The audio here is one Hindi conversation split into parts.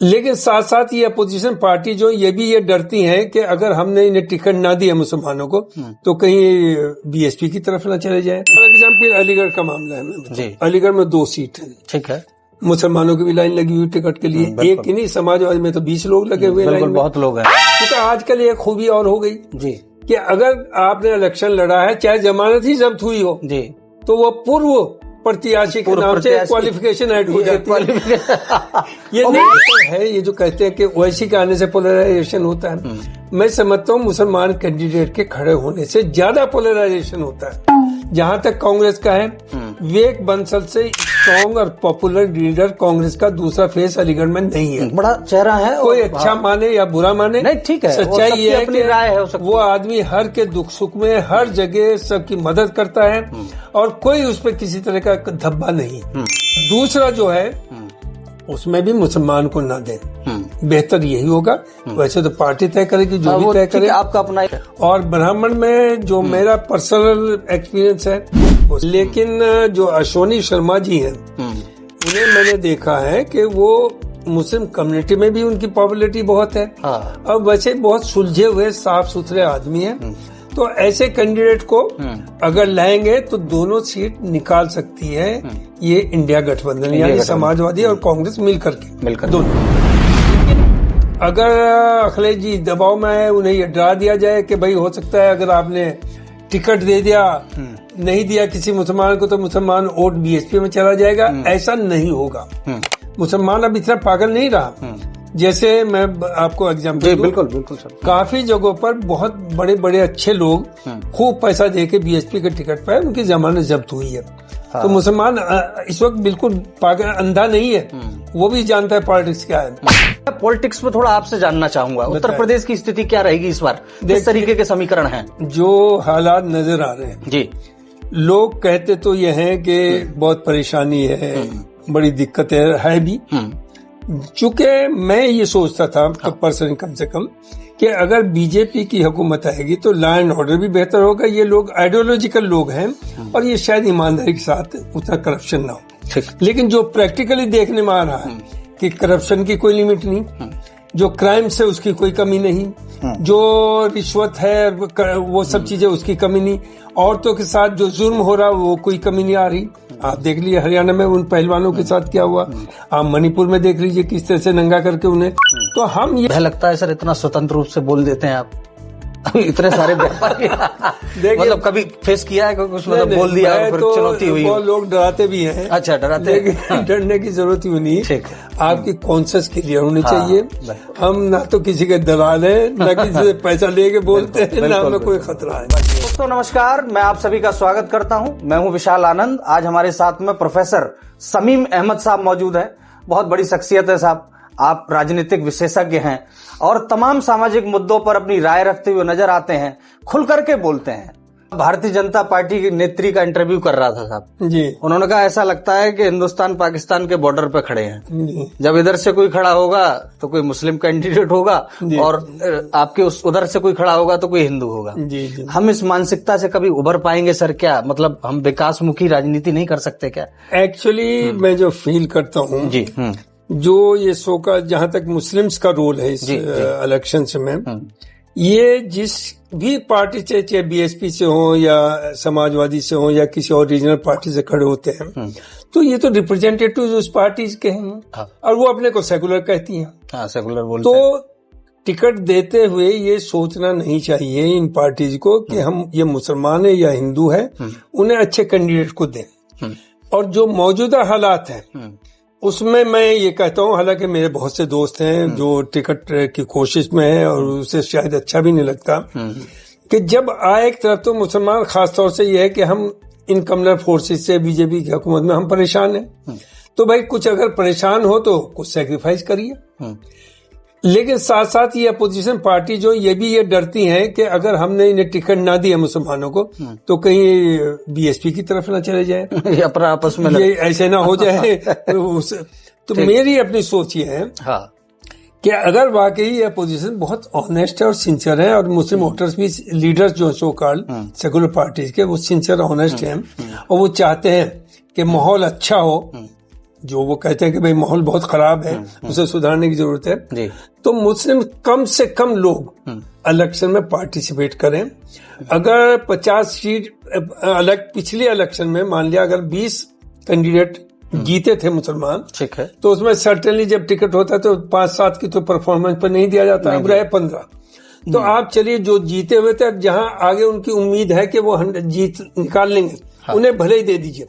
लेकिन साथ साथ ये अपोजिशन पार्टी जो ये डरती हैं कि अगर हमने इन्हें टिकट ना दिया मुसलमानों को तो कहीं बीएसपी की तरफ ना चले जाए। फॉर एग्जाम्पल अलीगढ़ का मामला है, अलीगढ़ में 2 सीट है, ठीक है, मुसलमानों की भी लाइन लगी हुई टिकट के लिए, एक ही नहीं, समाजवादी में तो 20 लोग लगे हुए लाइन में, बहुत लोग हैं। क्योंकि आजकल एक खूबी और हो गई जी कि अगर आपने इलेक्शन लड़ा है, चाहे जमानत ही जब्त हुई हो जी, तो वो पूर्व प्रत्याशी के नाम से क्वालिफिकेशन ऐड हो जाती है। ये नहीं है, ये जो कहते हैं कि ओवैसी के आने से पोलराइजेशन होता है, मैं समझता हूँ मुसलमान कैंडिडेट के खड़े होने से ज्यादा पोलराइजेशन होता है। जहाँ तक कांग्रेस का है, विवेक बंसल से स्ट्रॉन्ग और पॉपुलर लीडर कांग्रेस का दूसरा फेस अलीगढ़ में नहीं है। बड़ा चेहरा है, कोई अच्छा माने या बुरा माने, नहीं ठीक है, सच्चाई ये है कि राय है, वो आदमी हर के दुख सुख में हर जगह सबकी मदद करता है और कोई उस पर किसी तरह का धब्बा नहीं। दूसरा जो है उसमें भी मुसलमान को ना दें, बेहतर यही होगा। वैसे तो पार्टी तय करेगी, जो भी तय करे, आपका अपना। और ब्राह्मण में जो मेरा पर्सनल एक्सपीरियंस है, लेकिन जो अश्वनी शर्मा जी हैं, उन्हें मैंने देखा है कि वो मुस्लिम कम्युनिटी में भी उनकी पॉपुलैरिटी बहुत है और वैसे बहुत सुलझे हुए साफ सुथरे आदमी हैं। तो ऐसे कैंडिडेट को अगर लाएंगे तो दोनों सीट निकाल सकती है ये इंडिया गठबंधन, यानी समाजवादी और कांग्रेस मिलकर दोनों। लेकिन अगर अखिलेश जी दबाव में है, उन्हें ये डरा दिया जाए कि भाई हो सकता है अगर आपने टिकट दे दिया, नहीं दिया किसी मुसलमान को तो मुसलमान वोट बीएसपी में चला जाएगा, ऐसा नहीं होगा। मुसलमान अब इतना पागल नहीं रहा। जैसे मैं आपको एग्जाम्पल दूं, बिल्कुल सर, काफी जगहों पर बहुत बड़े बड़े अच्छे लोग खूब पैसा देके बीएसपी के टिकट पर उनकी जमानत जब्त हुई है। तो मुसलमान इस वक्त बिल्कुल पागल अंधा नहीं है, वो भी जानता है पॉलिटिक्स क्या है। पॉलिटिक्स में थोड़ा आपसे जानना चाहूंगा, उत्तर प्रदेश की स्थिति क्या रहेगी इस बार, किस तरीके के समीकरण हैं? जो हालात नजर आ रहे हैं जी, लोग कहते तो ये हैं कि बहुत परेशानी है, बड़ी दिक्कत है भी। चूंकि मैं ये सोचता था पर्सनली कम से कम कि अगर बीजेपी की हुकूमत आएगी तो लॉ एंड ऑर्डर भी बेहतर होगा। ये लोग आइडियोलॉजिकल लोग हैं और ये शायद ईमानदारी के साथ उतना करप्शन ना हो। लेकिन जो प्रैक्टिकली देखने में आ रहा है कि करप्शन की कोई लिमिट नहीं, जो क्राइम से उसकी कोई कमी नहीं, जो रिश्वत है वो सब चीजें उसकी कमी नहीं, औरतों के साथ जो जुर्म हो रहा वो कोई कमी नहीं आ रही। आप देख लीजिए हरियाणा में उन पहलवानों के साथ क्या हुआ, आप मणिपुर में देख लीजिए किस तरह से नंगा करके उन्हें। तो हम ये लगता है सर इतना स्वतंत्र रूप से बोल देते हैं आप, इतने सारे व्यापारी मतलब कभी फेस किया है कुछ, मतलब बोल दिया और फिर चुनौती हुई? बहुत लोग डराते भी हैं। अच्छा, डराते हैं, डरने की जरूरत ही नहीं, आपकी कॉन्शियस क्लियर होनी चाहिए। हम ना तो किसी के दलाल हैं, ना किसी से पैसा लेके बोलते हैं, ना हमें कोई खतरा है। दोस्तों नमस्कार, मैं आप सभी का स्वागत करता हूं। मैं हूं विशाल आनंद। आज हमारे साथ में प्रोफेसर समीम अहमद साहब मौजूद हैं। बहुत बड़ी शख्सियत है साहब, आप राजनीतिक विशेषज्ञ हैं और तमाम सामाजिक मुद्दों पर अपनी राय रखते हुए नजर आते हैं, खुल करके बोलते हैं। भारतीय जनता पार्टी की नेत्री का इंटरव्यू कर रहा था साहब जी, उन्होंने कहा ऐसा लगता है कि हिंदुस्तान पाकिस्तान के बॉर्डर पे खड़े हैं। जब इधर से कोई खड़ा होगा तो कोई मुस्लिम कैंडिडेट होगा और आपके उधर से कोई खड़ा होगा तो कोई हिंदू होगा। हम इस मानसिकता से कभी उभर पाएंगे सर? क्या मतलब हम विकासमुखी राजनीति नहीं कर सकते क्या? एक्चुअली मैं जो फील करता हूँ जी, जो ये शो का जहाँ तक मुस्लिम्स का रोल है इस इलेक्शन में, ये जिस भी पार्टी चाहे बीएसपी से हो या समाजवादी से हो या किसी और रीजनल पार्टी से खड़े होते हैं, तो ये तो रिप्रेजेंटेटिव उस पार्टी के हैं और वो अपने को सेकुलर कहती हैं। सेकुलर बोलते हैं। तो टिकट देते हुए ये सोचना नहीं चाहिए इन पार्टीज को कि हम ये मुसलमान है या हिंदू है, उन्हें अच्छे कैंडिडेट को दें। और जो मौजूदा हालात हैं उसमें मैं ये कहता हूँ, हालांकि मेरे बहुत से दोस्त हैं जो टिकट की कोशिश में हैं और उसे शायद अच्छा भी नहीं लगता कि जब आए एक तरफ तो मुसलमान खासतौर से ये है कि हम इन कम्युनल फोर्सेस से बीजेपी की हुकूमत में हम परेशान हैं, तो भाई कुछ अगर परेशान हो तो कुछ सेक्रीफाइस करिए। लेकिन साथ साथ ये अपोजिशन पार्टी जो ये डरती हैं कि अगर हमने इन्हें टिकट ना दिया मुसलमानों को तो कहीं बीएसपी की तरफ ना चले जाए, अपना आपस में ये ऐसे ना हो जाए। तो मेरी अपनी सोच ये है कि अगर वाकई ये अपोजिशन बहुत ऑनेस्ट है और सिंसियर है और मुस्लिम वोटर्स भी, लीडर्स जो सो कॉल्ड सेकुलर पार्टीज के, वो सिंसियर ऑनेस्ट हैं और वो चाहते हैं कि माहौल अच्छा हो जो वो कहते हैं कि भाई माहौल बहुत खराब है, उसे सुधारने की जरूरत है जी। तो मुस्लिम कम से कम लोग इलेक्शन में पार्टिसिपेट करें। अगर 50 सीट अलग पिछले इलेक्शन में मान लिया अगर 20 कैंडिडेट जीते थे मुसलमान, ठीक है, तो उसमें सर्टेनली जब टिकट होता है तो 5-7 की तो परफॉर्मेंस पर नहीं दिया जाता, अब रहे 15। तो आप चलिए जो जीते हुए थे, जहां आगे उनकी उम्मीद है कि वो जीत निकाल लेंगे, उन्हें भले ही दे दीजिए,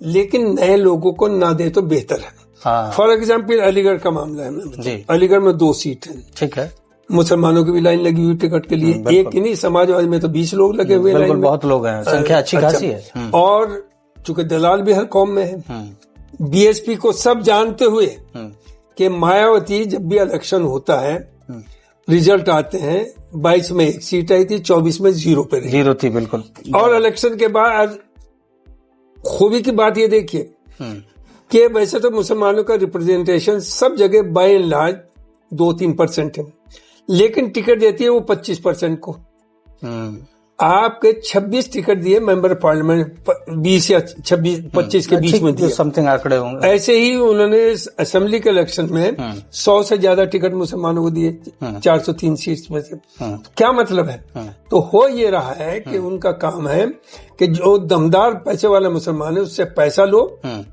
लेकिन नए लोगों को ना दे तो बेहतर है। फॉर एग्जाम्पल अलीगढ़ का मामला है, अलीगढ़ में 2 सीट है, ठीक है, मुसलमानों की भी लाइन लगी हुई टिकट के लिए, एक ही नहीं, समाजवादी में तो 20 लोग लगे हुए लाइन में, बहुत लोग हैं, संख्या अच्छी खासी है। और चूंकि दलाल भी हर कौम में है, बीएसपी को सब जानते हुए कि मायावती जब भी इलेक्शन होता है रिजल्ट आते हैं, 22 में 1 सीट आई थी, 24 में 0 पे रही, 0 थी बिल्कुल। और इलेक्शन के बाद खूबी की बात ये देखिए कि वैसे तो मुसलमानों का रिप्रेजेंटेशन सब जगह बाय एंड लार्ज 2-3% है, लेकिन टिकट देती है वो 25% को। आपके 26 टिकट दिए मेंबर पार्लियामेंट, 20 या 26-25 के बीच में दिए, समथिंग आंकड़े होंगे। ऐसे ही उन्होंने असेंबली के इलेक्शन में 100 से ज्यादा टिकट मुसलमानों को दिए, 403 सीट्स में से। क्या मतलब है? तो हो ये रहा है कि उनका काम है कि जो दमदार पैसे वाला मुसलमान है उससे पैसा लो,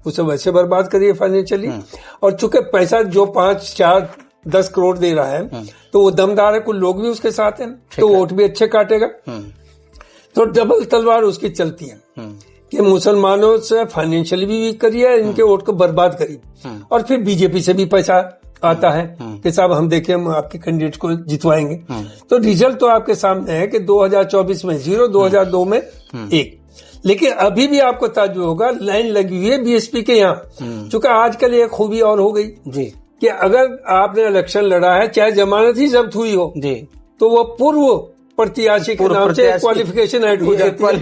उसे वैसे बर्बाद करिए फाइनेंशियली, और चूंकि पैसा जो 5, 4, 10 करोड़ दे रहा है तो वो दमदार है, कुछ लोग भी उसके साथ हैं, तो वोट भी अच्छे काटेगा। तो डबल तलवार उसकी चलती है कि मुसलमानों से फाइनेंशियली भी वीक करिए, इनके वोट को बर्बाद करिए, और फिर बीजेपी से भी पैसा आता है कि साहब हम देखें, हम आपके कैंडिडेट को जितवाएंगे। तो रिजल्ट तो आपके सामने है कि 2024 में 0, 2002 में 1। लेकिन अभी भी आपको ताज्जुब होगा, लाइन लगी हुई है बीएसपी के यहाँ। चूंकि आजकल एक खूबी और हो गई जी कि अगर आपने इलेक्शन लड़ा है, चाहे जमानत ही जब्त हुई हो जी, तो वो पूर्व प्रत्याशी के नाम से क्वालिफिकेशन ऐड हो जाती है।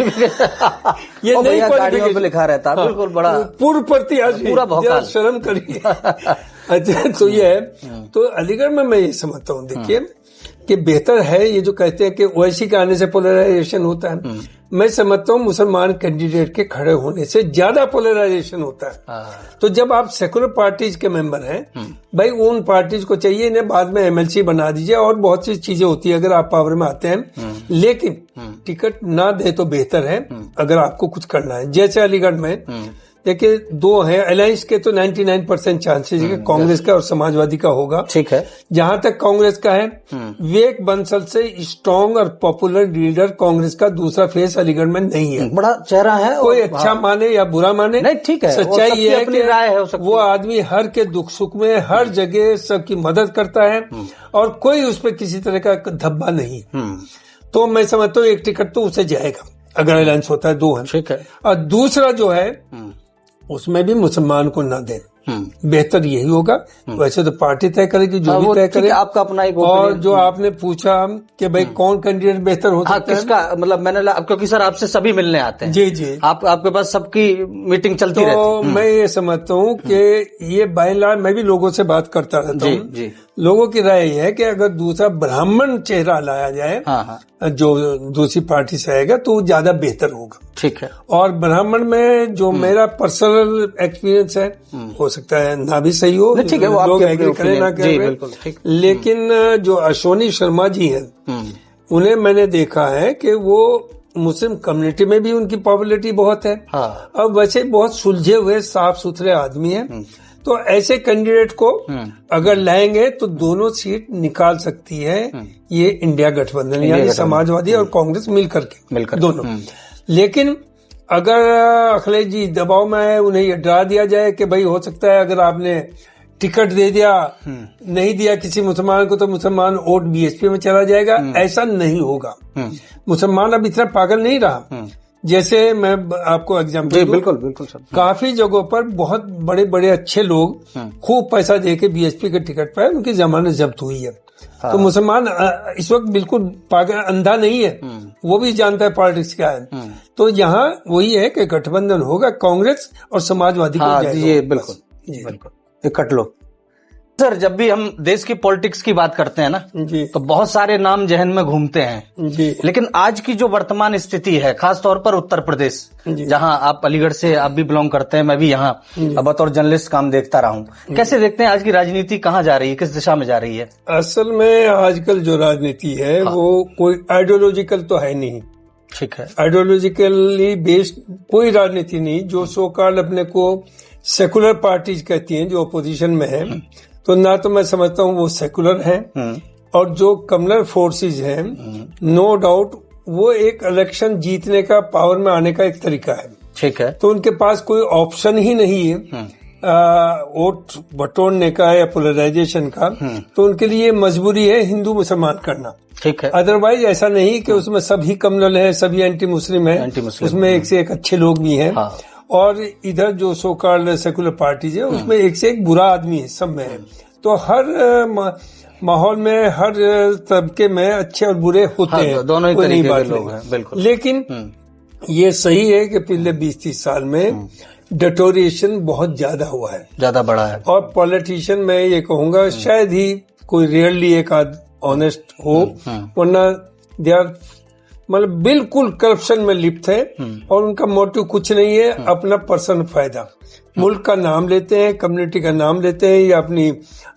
ये नई क्वालिफिकेशन पे लिखा रहता है, बिल्कुल बड़ा पूर्व प्रत्याशी, पूरा शर्म करिए। अच्छा, तो ये है, तो अलीगढ़ में मैं ये समझता हूँ, देखिए कि बेहतर है ये जो कहते हैं कि ओवैसी के आने से पोलराइजेशन होता है, मैं समझता हूँ मुसलमान कैंडिडेट के खड़े होने से ज्यादा पोलराइजेशन होता है। तो जब आप सेकुलर पार्टीज के मेंबर हैं, भाई उन पार्टीज को चाहिए इन्हें बाद में एमएलसी बना दीजिए, और बहुत सी चीजें होती है अगर आप पावर में आते हैं, लेकिन टिकट ना दे तो बेहतर है अगर आपको कुछ करना है। जैसे अलीगढ़ में देखिए 2 हैं अलायंस के, तो 99% चांसेस है कि कांग्रेस का और समाजवादी का होगा, ठीक है। जहां तक कांग्रेस का है, विवेक बंसल से स्ट्रॉन्ग और पॉपुलर लीडर कांग्रेस का दूसरा फेस अलीगढ़ में नहीं है। बड़ा चेहरा है, कोई अच्छा माने या बुरा माने, नहीं ठीक है, सच्चाई ये है कि वो आदमी हर के दुख सुख में हर जगह सबकी मदद करता है, और कोई उस पर किसी तरह का धब्बा नहीं। तो मैं समझता हूँ 1 टिकट तो उसे जाएगा अगर अलायंस होता है, 2 है, ठीक है। और दूसरा जो है उसमें भी मुसलमान को ना दें, बेहतर यही होगा। वैसे तो पार्टी तय करेगी, जो भी तय करे, आपका अपना एक। और जो आपने पूछा कि भाई कौन कैंडिडेट बेहतर हो सकता है, किसका, मतलब मैंने क्योंकि सर आपसे सभी मिलने आते हैं जी जी, आपके पास सबकी मीटिंग चलती रहती है। तो मैं ये समझता हूँ कि ये बाय एंड लार्ज मैं भी लोगों से बात करता रहता हूँ, लोगों की राय ये है कि अगर दूसरा ब्राह्मण चेहरा लाया जाए, जो दूसरी पार्टी से आएगा, तो ज्यादा बेहतर होगा, ठीक है। और ब्राह्मण में जो मेरा पर्सनल एक्सपीरियंस है, हो सकता है ना भी सही हो, ठीक है, वो लोग एग्री करें ना करें, लेकिन जो अश्वनी शर्मा जी हैं, उन्हें मैंने देखा है कि वो मुस्लिम कम्युनिटी में भी उनकी पॉपुलैरिटी बहुत है, अब वैसे बहुत सुलझे हुए साफ सुथरे आदमी हैं। तो ऐसे कैंडिडेट को अगर लाएंगे तो दोनों सीट निकाल सकती है ये इंडिया गठबंधन, यानी समाजवादी और कांग्रेस मिलकर दोनों। लेकिन अगर अखिलेश जी दबाव में आए, उन्हें ये डरा दिया जाए कि भाई हो सकता है अगर आपने टिकट दे दिया, नहीं दिया किसी मुसलमान को, तो मुसलमान वोट बीएसपी में चला जाएगा, ऐसा नहीं होगा। मुसलमान अब इतना पागल नहीं रहा। जैसे मैं आपको एग्जाम्पल दूं, बिल्कुल बिल्कुल सर, काफी जगहों पर बहुत बड़े बड़े अच्छे लोग खूब पैसा देके बीएसपी के टिकट पर उनकी जमानत जब्त हुई है। तो मुसलमान इस वक्त बिल्कुल पागल अंधा नहीं है, वो भी जानता है पॉलिटिक्स क्या है। तो यहाँ वही है कि गठबंधन होगा, कांग्रेस और समाजवादी को जाएगा। ये बिल्कुल बिल्कुल, ये कट लो। सर, जब भी हम देश की पॉलिटिक्स की बात करते हैं ना जी, तो बहुत सारे नाम जहन में घूमते हैं जी, लेकिन आज की जो वर्तमान स्थिति है, खास तौर पर उत्तर प्रदेश, जहां आप अलीगढ़ से आप भी बिलोंग करते हैं, मैं भी यहाँ बतौर जर्नलिस्ट काम देखता रहा हूँ, कैसे देखते हैं आज की राजनीति कहाँ जा रही है, किस दिशा में जा रही है? असल में आजकल जो राजनीति है वो कोई आइडियोलॉजिकल तो है नहीं। ठीक है, आइडियोलॉजिकली बेस्ड कोई राजनीति नहीं। जो सो कॉल्ड अपने को सेकुलर पार्टीज कहती हैं, जो अपोजिशन में है, तो ना तो मैं समझता हूँ वो सेकुलर हैं, और जो कम्युनल फोर्सेज हैं, नो डाउट वो एक इलेक्शन जीतने का, पावर में आने का एक तरीका है। ठीक है, तो उनके पास कोई ऑप्शन ही नहीं है वोट बटोरने का या पोलराइजेशन का, तो उनके लिए मजबूरी है हिंदू मुसलमान करना। ठीक है, अदरवाइज ऐसा नहीं कि उसमें सभी कम्युनल है, सभी एंटी मुस्लिम है, उसमें एक से एक अच्छे लोग भी हैं। हाँ। और इधर जो सो कॉल्ड सेकुलर पार्टीज है उसमें एक से एक बुरा आदमी है, सब में है। तो हर माहौल में, हर तबके में अच्छे और बुरे होते हैं, दोनों ही तरीके के लोग हैं, बिल्कुल। लेकिन ये सही है कि पिछले 20-30 साल में डिटोरिएशन बहुत ज्यादा हुआ है, ज्यादा बड़ा है। और पॉलिटिशियन मैं ये कहूंगा शायद ही कोई रेयरली एक आध ऑनेस्ट हो, वरना दे आर मतलब बिल्कुल करप्शन में लिप्त है, और उनका मोटिव कुछ नहीं है अपना पर्सनल फायदा। मुल्क का नाम लेते हैं, कम्युनिटी का नाम लेते हैं, या अपनी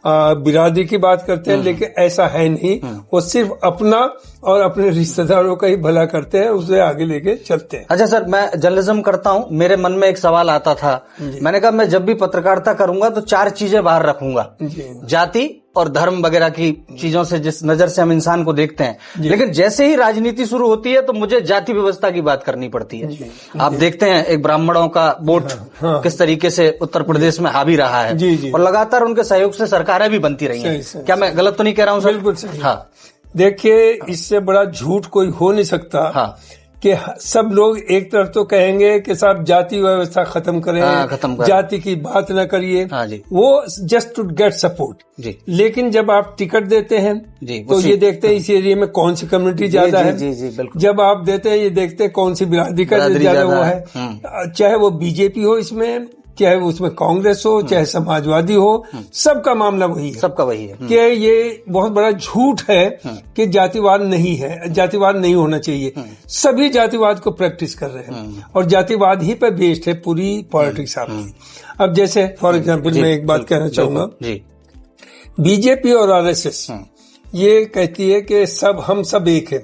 बिरादरी की बात करते हैं, लेकिन ऐसा है नहीं। वो सिर्फ अपना और अपने रिश्तेदारों का ही भला करते हैं, उसे आगे लेके चलते हैं। अच्छा सर, मैं जर्नलिज्म करता हूँ, मेरे मन में एक सवाल आता था, मैंने कहा मैं जब भी पत्रकारिता करूंगा तो 4 चीजें बाहर रखूंगा, जाति और धर्म वगैरह की चीजों से, जिस नजर से हम इंसान को देखते हैं। लेकिन जैसे ही राजनीति शुरू होती है तो मुझे जाति व्यवस्था की बात करनी पड़ती है। आप देखते हैं एक ब्राह्मणों का वोट किस तरीके से उत्तर प्रदेश में हावी रहा है, और लगातार उनके सहयोग से सरकारें भी बनती रही हैं। क्या मैं गलत तो नहीं कह रहा हूँ सर? बिल्कुल सही। हाँ, देखिए, इससे बड़ा झूठ कोई हो नहीं सकता। हाँ, कि सब लोग एक तरफ तो कहेंगे कि साहब जाति व्यवस्था खत्म करें, जाति की बात न करिए, वो जस्ट टू गेट सपोर्ट। लेकिन जब आप टिकट देते हैं तो ये देखते हैं इस एरिया में कौन सी कम्युनिटी ज्यादा है। जब आप देते हैं ये देखते हैं कौन सी बिरादरी का ज्यादा वो है, चाहे वो बीजेपी हो इसमें, चाहे उसमें कांग्रेस हो, चाहे समाजवादी हो, सबका मामला वही है, सबका वही है कि ये बहुत बड़ा झूठ है कि जातिवाद नहीं है, जातिवाद नहीं होना चाहिए। सभी जातिवाद को प्रैक्टिस कर रहे हैं, और जातिवाद ही पे बेस्ड है पूरी पॉलिटिक्स आपकी। अब जैसे फॉर एग्जांपल मैं एक बात कहना चाहूंगा, बीजेपी और आरएसएस ये कहती है कि हम सब एक है,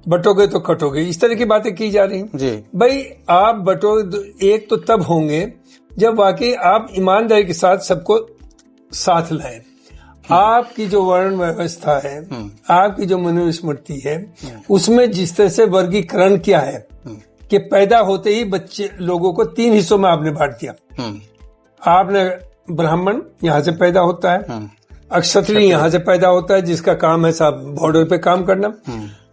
बटोगे तो कटोगे, इस तरह की बातें की जा रही हैं। भाई आप बटोगे एक तो तब होंगे जब वाकई आप ईमानदारी के साथ सबको साथ लाएं। आपकी जो वर्ण व्यवस्था है, आपकी जो मनुस्मृति है, उसमें जिस तरह से वर्गीकरण किया है कि पैदा होते ही बच्चे लोगों को 3 हिस्सों में आपने बांट दिया। आपने ब्राह्मण यहाँ से पैदा होता है, क्षत्रिय यहाँ से पैदा होता है जिसका काम है साहब बॉर्डर पे काम करना,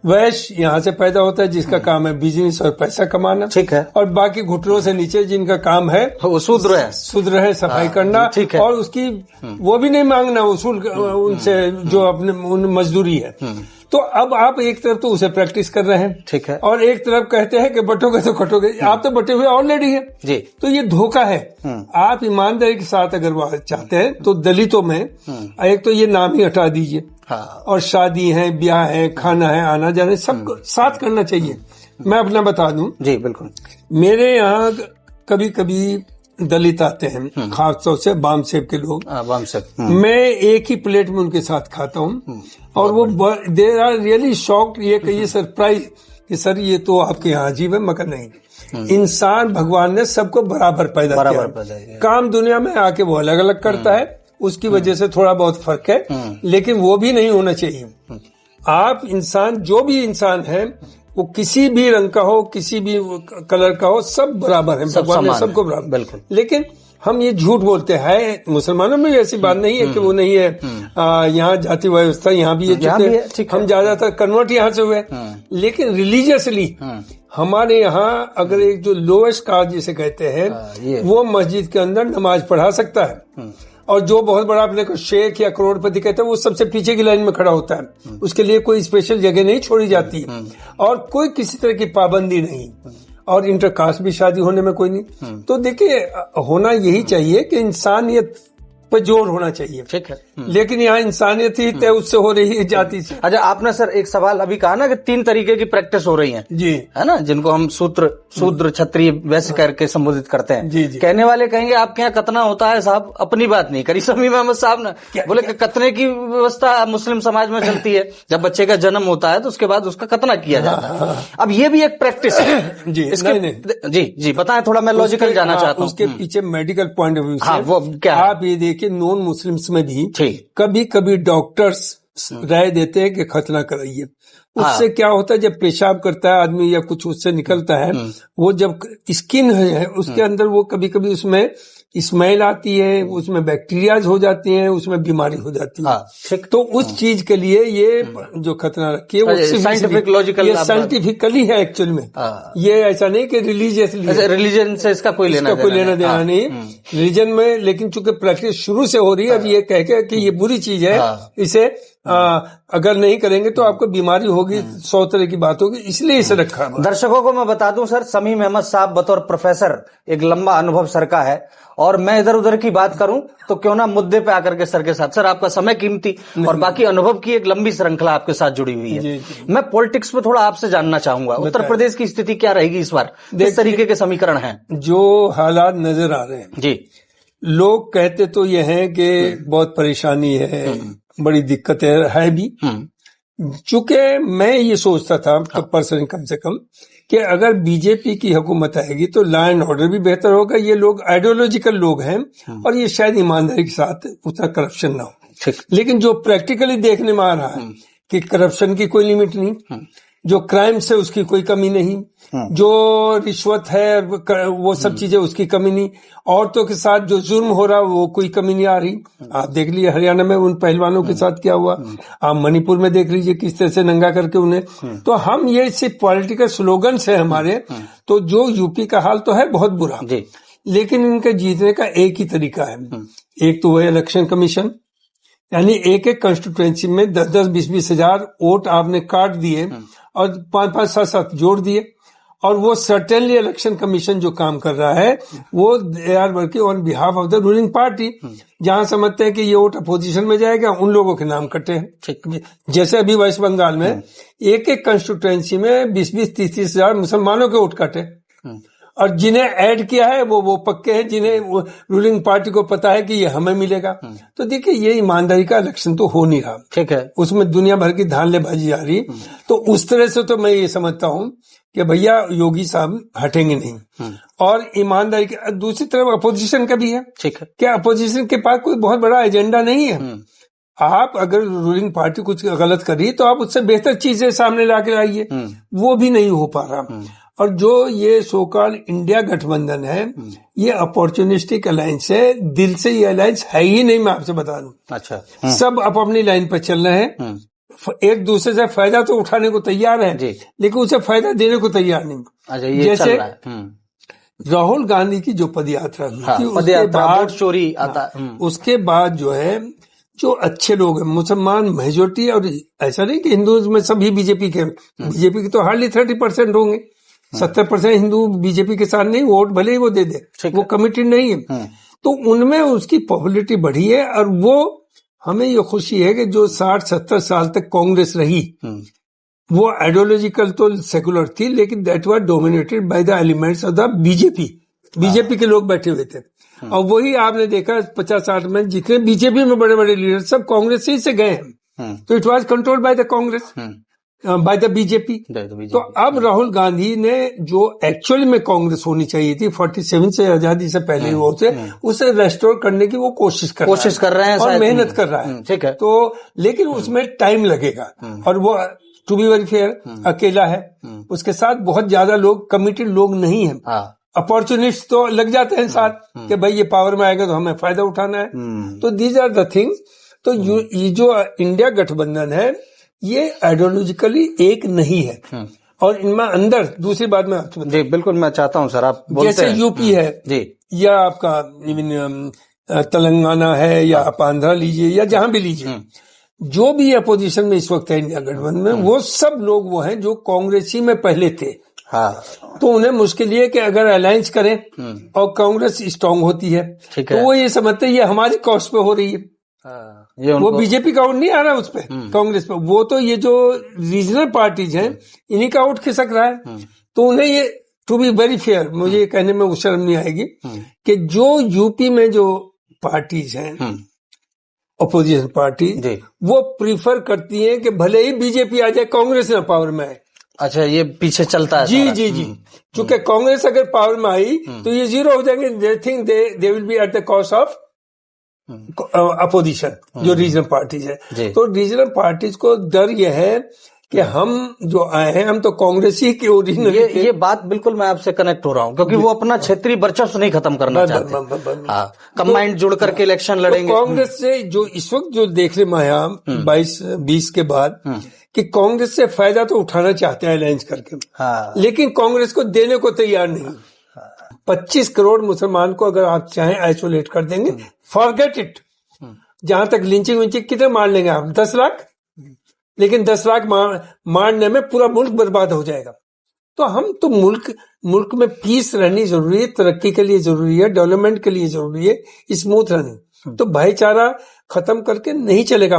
वैश्य यहाँ से पैदा होता है जिसका काम है बिजनेस और पैसा कमाना, ठीक है, और बाकी घुटनों से नीचे जिनका काम है वो शूद्र है सफाई करना, ठीक है, और उसकी वो भी नहीं मांगना वसूल उनसे जो अपने उन मजदूरी है। तो अब आप एक तरफ तो उसे प्रैक्टिस कर रहे हैं, ठीक है, और एक तरफ कहते हैं कि बटोगे तो कटोगे, आप तो बटे हुए ऑलरेडी है जी। तो ये धोखा है। आप ईमानदारी के साथ अगर वो चाहते हैं तो दलितों में एक तो ये नाम ही हटा दीजिए, और शादी है, ब्याह है, खाना है, आना जाना सब साथ करना चाहिए। मैं अपना बता दूं जी, बिल्कुल, मेरे यहाँ कभी कभी दलित आते हैं, खासतौर से बामसेब के लोग, मैं एक ही प्लेट में उनके साथ खाता हूँ, और वो दे आर रियली शॉक्ड, ये कहिए सरप्राइज कि सर ये तो आपके यहाँ अजीब है। मगर नहीं, इंसान भगवान ने सबको बराबर पैदा किया, काम दुनिया में आके वो अलग अलग करता है, उसकी वजह से थोड़ा बहुत फर्क है, लेकिन वो भी नहीं होना चाहिए। आप इंसान, जो भी इंसान है, वो किसी भी रंग का हो, किसी भी कलर का हो, सब बराबर है, भगवान ने सबको बराबर। बिल्कुल। लेकिन हम ये झूठ बोलते हैं, मुसलमानों में भी ऐसी बात नहीं है कि वो नहीं है, यहाँ जाति व्यवस्था यहाँ भी है, हम ज्यादातर कन्वर्ट यहाँ से हुए, लेकिन रिलीजियसली हमारे यहाँ अगर एक जो लोएस्ट कास्ट जिसे कहते हैं वो मस्जिद के अंदर नमाज पढ़ा सकता है, और जो बहुत बड़ा अपने को शेख या करोड़पति कहते हैं वो सबसे पीछे की लाइन में खड़ा होता है, उसके लिए कोई स्पेशल जगह नहीं छोड़ी जाती है, और कोई किसी तरह की पाबंदी नहीं, और इंटरकास्ट भी शादी होने में कोई नहीं। तो देखिए, होना यही चाहिए कि इंसानियत पर जोर होना चाहिए। ठीक है। लेकिन यहाँ इंसानियत ही तय उससे हो रही है, जाति से। अच्छा, आपने सर एक सवाल अभी कहा ना कि 3 तरीके की प्रैक्टिस हो रही है जी, है ना, जिनको हम शूद्र क्षत्रिय वैसे करके संबोधित करते हैं। जी, जी। कहने वाले कहेंगे आपके यहाँ कतना होता है साहब, अपनी बात नहीं करी शमीम अहमद साहब ने। बोले कि कतने की व्यवस्था मुस्लिम समाज में चलती है, जब बच्चे का जन्म होता है तो उसके बाद उसका कतना किया जाता है। अब ये भी एक प्रैक्टिस है जी। जी बताएं, थोड़ा मैं लॉजिकल जाना चाहता हूँ। उसके पीछे मेडिकल पॉइंट ऑफ व्यू से वो क्या आप ये देखिए, नॉन मुस्लिम्स में भी कभी कभी डॉक्टर्स राय देते हैं कि खतना कराइए। उससे क्या होता है, जब पेशाब करता है आदमी या कुछ उससे निकलता है, वो जब स्किन है उसके अंदर वो कभी कभी उसमें स्मेल आती है, उसमें बैक्टीरियाज हो जाती हैं, उसमें बीमारी हो जाती है। तो उस चीज के लिए ये जो खतना रखी है वो साइंटिफिक लॉजिकल, ये साइंटिफिकली है एक्चुअल में। ये ऐसा नहीं कि रिलीजियसली, रिलीजन से इसका कोई लेना देना नहीं रिलीजन में। लेकिन चूंकि प्रैक्टिस शुरू से हो रही है, अब ये कह के कि ये बुरी चीज है, इसे अगर नहीं करेंगे तो आपको बीमारी होगी, 100 तरह की बात होगी, इसलिए इसे रखा। दर्शकों को मैं बता दूं सर, शमीम अहमद साहब बतौर प्रोफेसर एक लंबा अनुभव सर का है, और मैं इधर उधर की बात करूं तो क्यों ना मुद्दे पे आकर के सर के साथ। सर आपका समय कीमती और बाकी अनुभव की एक लंबी श्रृंखला आपके साथ जुड़ी हुई है। जी। मैं पॉलिटिक्स पे थोड़ा आपसे जानना चाहूंगा, उत्तर प्रदेश की स्थिति क्या रहेगी इस बार, किस तरीके के समीकरण हैं? जो हालात नजर आ रहे हैं जी, लोग कहते तो ये हैं कि बहुत परेशानी है, बड़ी दिक्कत है भी। चूंकि मैं ये सोचता था पर्सनली कम से कम कि अगर बीजेपी की हुकूमत आएगी तो लॉ एंड ऑर्डर भी बेहतर होगा। ये लोग आइडियोलॉजिकल लोग हैं और ये शायद ईमानदारी के साथ उतना करप्शन ना हो। लेकिन जो प्रैक्टिकली देखने में आ रहा है कि करप्शन की कोई लिमिट नहीं, जो क्राइम से उसकी कोई कमी नहीं, जो रिश्वत है वो सब चीजें उसकी कमी नहीं, औरतों के साथ जो जुर्म हो रहा वो कोई कमी नहीं आ रही। आप देख लीजिए हरियाणा में उन पहलवानों के साथ क्या हुआ, आप मणिपुर में देख लीजिए किस तरह से नंगा करके उन्हें। तो हम ये सिर्फ पॉलिटिकल स्लोगन है हमारे, तो जो यूपी का हाल तो है बहुत बुरा, लेकिन इनके जीतने का एक ही तरीका है। एक तो वह इलेक्शन कमीशन, यानी एक एक कंस्टिट्यूएंसी में 10-10, 20-20 हजार वोट आपने काट दिए और 5-5, 7-7 जोड़ दिए, और वो सर्टेनली इलेक्शन कमीशन जो काम कर रहा है वो they are working on behalf of the ruling party. जहां समझते हैं कि ये वोट अपोजिशन में जाएगा, उन लोगों के नाम कटे हैं। जैसे अभी वेस्ट बंगाल में एक एक कंस्टिट्यूएंसी में 20-20, 30-30 हजार मुसलमानों के वोट कटे, और जिन्हें ऐड किया है वो पक्के हैं, जिन्हें रूलिंग पार्टी को पता है कि ये हमें मिलेगा। तो देखिए ये ईमानदारी का इलेक्शन तो हो नहीं रहा, ठीक है, उसमें दुनिया भर की धांधलेबाजी आ रही। तो उस तरह से तो मैं ये समझता हूँ कि भैया योगी साहब हटेंगे नहीं। और ईमानदारी के दूसरी तरफ अपोजिशन का भी है, ठीक है, क्या अपोजिशन के पास कोई बहुत बड़ा एजेंडा नहीं है। आप अगर रूलिंग पार्टी कुछ गलत कर रही है तो आप उससे बेहतर चीजें सामने ला के आइए, वो भी नहीं हो पा रहा। और जो ये सोकॉल्ड इंडिया गठबंधन है ये अपॉर्चुनिस्टिक अलायंस है, दिल से ये अलायंस है ही नहीं, मैं आपसे बता दूं। अच्छा, सब अपनी लाइन पर चल रहे हैं, एक दूसरे से फायदा तो उठाने को तैयार है लेकिन उसे फायदा देने को तैयार नहीं। अच्छा, ये जैसे राहुल गांधी की जो पदयात्रा हुई थी, उसके बाद चोरी आता, उसके बाद जो है जो अच्छे लोग हैं मुसलमान मेजोरिटी, और ऐसा नहीं कि हिंदू में सभी बीजेपी की तो हार्डली 30% होंगे, 70% हिंदू बीजेपी के साथ नहीं, वोट भले ही वो दे दे, वो कमिटेड नहीं है। तो उनमें उसकी पॉपुलैरिटी बढ़ी है, और वो हमें ये खुशी है कि जो 60-70 साल तक कांग्रेस रही वो आइडियोलॉजिकल तो सेकुलर थी, लेकिन that was dominated by the elements of the BJP के लोग बैठे हुए थे। और वही आपने देखा 50-60 में जितने बीजेपी में बड़े बड़े लीडर सब कांग्रेस ही से गए हैं, तो it was controlled by the Congress, by the BJP. तो अब राहुल गांधी ने जो एक्चुअली में कांग्रेस होनी चाहिए थी 47 से आजादी से पहले वो उसे रेस्टोर करने की वो कोशिश कर रहे हैं और मेहनत कर रहा है, ठीक है। तो लेकिन उसमें टाइम लगेगा, और वो टू बी वेरी फेयर अकेला है, उसके साथ बहुत ज्यादा लोग कमिटेड लोग नहीं है। अपॉर्चुनिस्ट तो लग जाते हैं साथ कि भाई ये पावर में आएगा तो हमें फायदा उठाना है। तो दीज आर द थिंग्स। तो ये जो इंडिया गठबंधन है ये आइडियोलॉजिकली एक नहीं है, और इनमें अंदर दूसरी बात में आपसे जी बिल्कुल मैं चाहता हूं सर, आप जैसे यूपी है जी, या आपका इवन तेलंगाना है, या आप आंध्रा लीजिए या जहां भी लीजिए, जो भी अपोजिशन में इस वक्त है इंडिया गठबंधन में, वो सब लोग वो हैं जो कांग्रेसी में पहले थे, हाँ, तो उन्हें मुश्किल ये कि अगर अलायंस करें और कांग्रेस स्ट्रांग होती है तो वो ये समझते हैं ये हमारी कॉस्ट पे हो रही है। ये वो बीजेपी का आउट नहीं आ रहा उस पे, कांग्रेस पे, वो तो ये जो रीजनल पार्टीज हैं इन्हीं का आउट खिसक रहा है। तो उन्हें ये, टू बी वेरी फेयर, मुझे ये कहने में शर्म नहीं आएगी कि जो यूपी में जो पार्टीज हैं अपोजिशन पार्टी, वो प्रीफर करती हैं कि भले ही बीजेपी आ जाए, कांग्रेस ना पावर में आए। अच्छा, ये पीछे चलता है। जी जी जी, क्योंकि कांग्रेस अगर पावर में आई तो ये जीरो हो जाएंगे। They think they will be at the cost of opposition, जो रीजनल पार्टीज है। तो रीजनल पार्टीज को डर यह है कि हम जो आए हैं हम तो कांग्रेस ही के ओरिजिनल। ये बात बिल्कुल मैं आपसे कनेक्ट हो रहा हूँ, क्योंकि वो अपना क्षेत्रीय वर्चस्व नहीं खत्म करना चाहते। हाँ, कंबाइंड जुड़ करके इलेक्शन लड़ेंगे। कांग्रेस से जो इस वक्त जो देखने में आया 22-20 के बाद कि कांग्रेस से फायदा तो उठाना चाहते हैं अलायंस करके, लेकिन कांग्रेस को देने को तैयार नहीं। 25 करोड़ मुसलमान को अगर आप चाहें आइसोलेट कर देंगे, फॉरगेट इट। जहां तक लिंचिंग विंचिंग कितने मार लेंगे आप? 10 लाख, लेकिन 10 लाख मारने में पूरा मुल्क बर्बाद हो जाएगा। तो हम तो मुल्क में पीस रहनी जरूरी है, तरक्की के लिए जरूरी है, डेवलपमेंट के लिए जरूरी है, स्मूथ रनिंग। तो भाईचारा खत्म करके नहीं चलेगा।